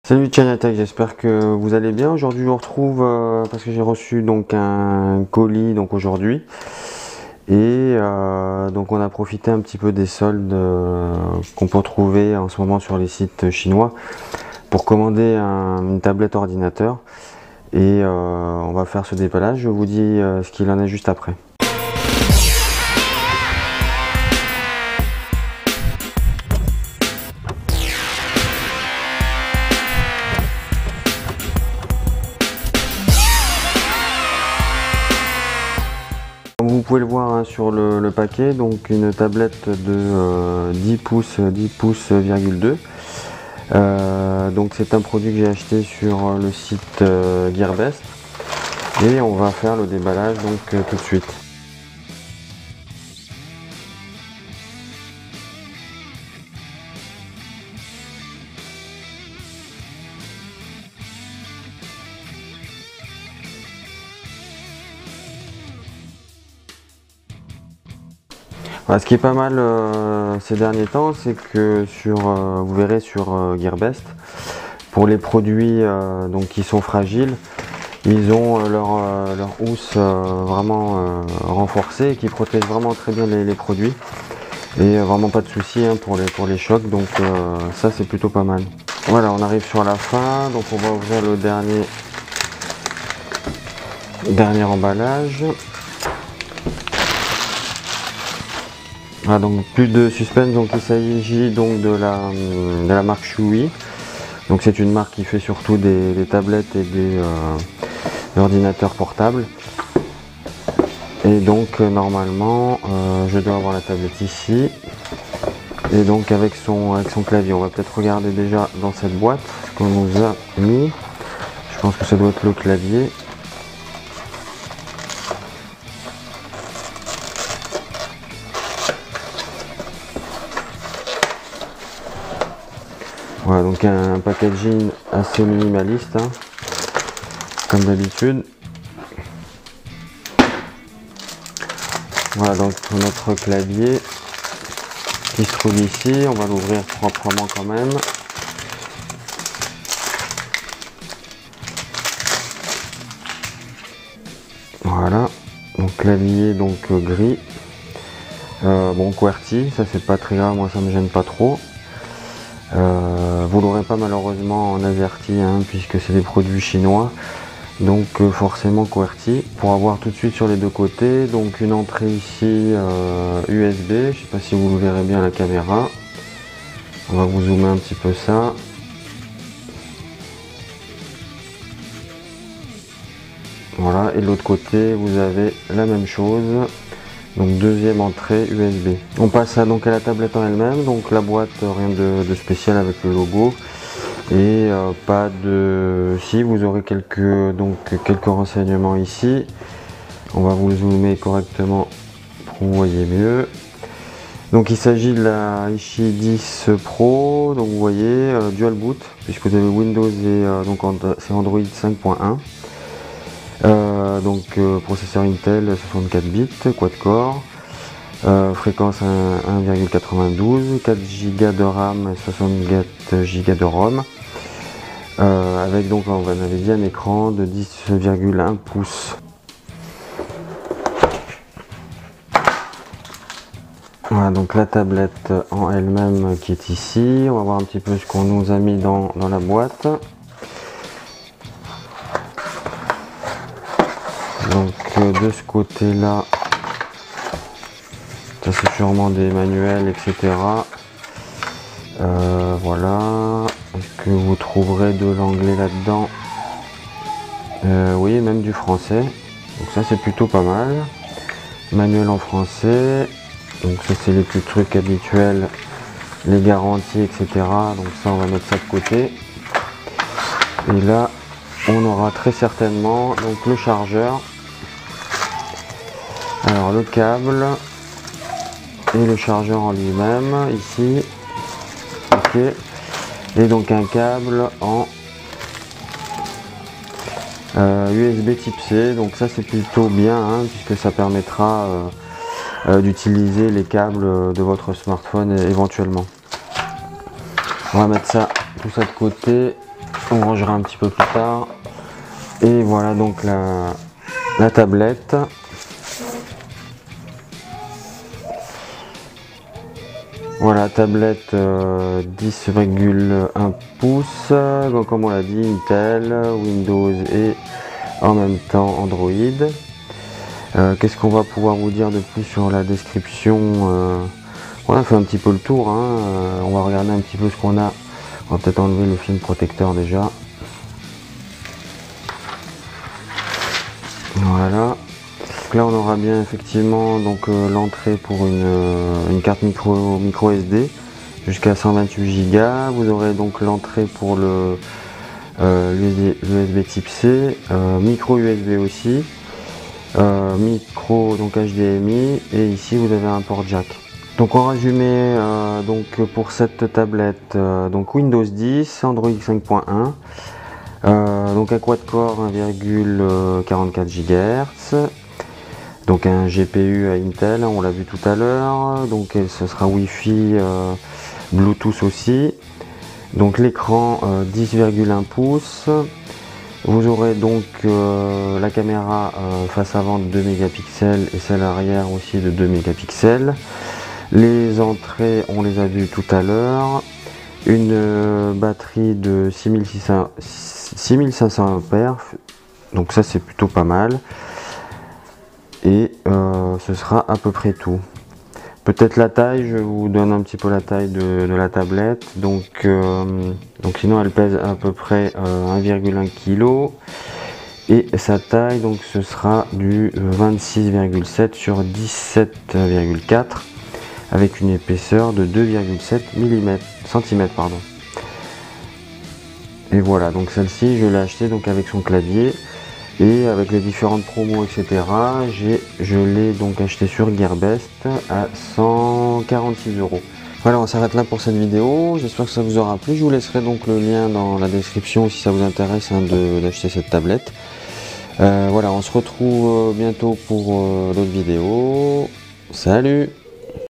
Salut Tech, j'espère que vous allez bien. Aujourd'hui je vous retrouve parce que j'ai reçu donc un colis donc aujourd'hui et donc on a profité un petit peu des soldes qu'on peut trouver en ce moment sur les sites chinois pour commander une tablette ordinateur et on va faire ce déballage. Je vous dis ce qu'il en est juste après. Vous pouvez le voir hein, sur le paquet, donc une tablette de 10 pouces, 10 pouces,2. Donc c'est un produit que j'ai acheté sur le site Gearbest et on va faire le déballage donc tout de suite. Voilà, ce qui est pas mal ces derniers temps, c'est que vous verrez sur Gearbest, pour les produits donc qui sont fragiles, ils ont leur housse vraiment renforcée et qui protège vraiment très bien les produits. Et vraiment pas de souci hein, pour les chocs, donc ça c'est plutôt pas mal. Voilà, on arrive sur la fin, donc on va ouvrir le dernier emballage. Voilà, donc plus de suspense, donc il s'agit donc de la marque Shui. Donc c'est une marque qui fait surtout des tablettes et des ordinateurs portables. Et donc normalement je dois avoir la tablette ici. Et donc avec son clavier, on va peut-être regarder déjà dans cette boîte ce qu'on nous a mis. Je pense que ça doit être le clavier. Voilà, donc un packaging assez minimaliste, hein, comme d'habitude. Voilà donc notre clavier qui se trouve ici, on va l'ouvrir proprement quand même. Voilà, donc clavier donc gris, bon QWERTY, ça c'est pas très grave, moi ça me gêne pas trop. Vous l'aurez pas malheureusement en AZERTY hein, puisque c'est des produits chinois, donc forcément QWERTY. Pour avoir tout de suite sur les deux côtés, donc une entrée ici USB, je sais pas si vous le verrez bien à la caméra, on va vous zoomer un petit peu ça. Voilà, et de l'autre côté vous avez la même chose. Donc deuxième entrée USB. On passe donc à la tablette en elle-même, donc la boîte rien de spécial avec le logo et pas de. Si vous aurez quelques renseignements ici. On va vous le zoomer correctement pour que vous voyez mieux. Donc il s'agit de la Ishi 10 Pro, donc vous voyez dual boot puisque vous avez Windows et donc c'est Android 5.1. Processeur Intel 64 bits, quad-core, fréquence 1,92, 4 Go de RAM, 64 Go de ROM, avec donc on avait dit un écran de 10,1 pouces. Voilà donc la tablette en elle-même qui est ici. On va voir un petit peu ce qu'on nous a mis dans la boîte. Donc de ce côté là, ça c'est sûrement des manuels etc. Voilà, est-ce que vous trouverez de l'anglais là-dedans? Oui, même du français, donc ça c'est plutôt pas mal. Manuel en français, donc ça c'est les petits trucs habituels, les garanties etc. Donc ça on va mettre ça de côté. Et là on aura très certainement donc le chargeur. Alors le câble et le chargeur en lui-même ici, ok, et donc un câble en USB type C, donc ça c'est plutôt bien hein, puisque ça permettra d'utiliser les câbles de votre smartphone éventuellement. On va mettre ça, tout ça de côté. on rangera un petit peu plus tard. Et voilà donc la tablette. Voilà, tablette 10,1 pouces, donc comme on l'a dit, Intel, Windows et en même temps Android. Qu'est-ce qu'on va pouvoir vous dire de plus sur la description? Voilà, on fait un petit peu le tour, hein. On va regarder un petit peu ce qu'on a. On va peut-être enlever le film protecteur déjà. Voilà. Donc là on aura bien effectivement donc l'entrée pour une carte micro SD jusqu'à 128 Go. Vous aurez donc l'entrée pour le l'USB type C, micro USB aussi, micro donc HDMI, et ici vous avez un port jack. Donc en résumé, donc pour cette tablette, donc Windows 10, Android 5.1, donc un quad-core 1,44 GHz, donc un GPU à Intel, on l'a vu tout à l'heure, donc ce sera Wi-Fi, Bluetooth aussi. Donc l'écran 10,1 pouces. Vous aurez donc la caméra face avant de 2 mégapixels et celle arrière aussi de 2 mégapixels. Les entrées, on les a vues tout à l'heure. Une batterie de 6500 ampères, donc ça c'est plutôt pas mal. Et ce sera à peu près tout. Peut-être la taille, je vous donne un petit peu la taille de la tablette. Donc sinon elle pèse à peu près 1,1 kg. Et sa taille, donc ce sera du 26,7 sur 17,4 avec une épaisseur de 2,7 cm. Et voilà, donc celle-ci je l'ai achetée donc avec son clavier. Et avec les différentes promos, etc., je l'ai donc acheté sur Gearbest à 146 €. Voilà, on s'arrête là pour cette vidéo. J'espère que ça vous aura plu. Je vous laisserai donc le lien dans la description si ça vous intéresse d'acheter cette tablette. Voilà, on se retrouve bientôt pour d'autres vidéos. Salut!